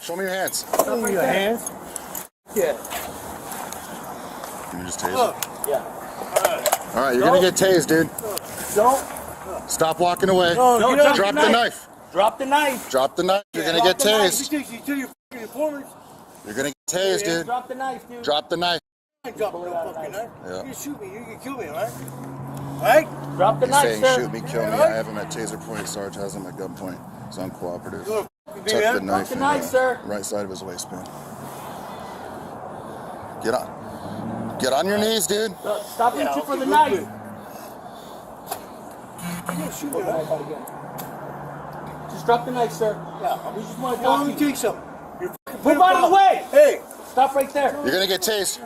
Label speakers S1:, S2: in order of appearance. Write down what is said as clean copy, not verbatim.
S1: Show me your hands.
S2: Show me your hands. Yeah.
S1: Can you just tase it?
S2: Yeah.
S1: All right, you're gonna get tased, dude.
S2: Don't.
S1: Stop walking away.
S2: No,
S1: drop the knife.
S2: Drop the knife.
S1: Drop the knife. You're gonna get tased. You're gonna get tased, dude.
S2: Drop the knife, dude.
S1: Drop the knife.
S3: Drop the fucking knife.
S1: Yeah.
S3: You shoot me, you can kill me, right? Right?
S2: Drop the
S1: He's
S2: knife,
S1: saying
S2: sir.
S1: shoot me, kill me. I have him at taser point. Sarge has him at gun point. He's uncooperative. Tuck the knife in the
S2: sir.
S1: right side of his waistband. Get on. Get on your knees, dude.
S2: Stop reaching for the knife.
S3: You can't shoot me, right?
S2: Just drop the knife, sir.
S3: Yeah.
S2: We just want to
S3: Let
S2: talk
S3: me
S2: to
S3: tell
S2: you.
S3: you something. You're
S2: Move out of the way.
S3: Hey.
S2: Stop right there.
S1: You're gonna get tased.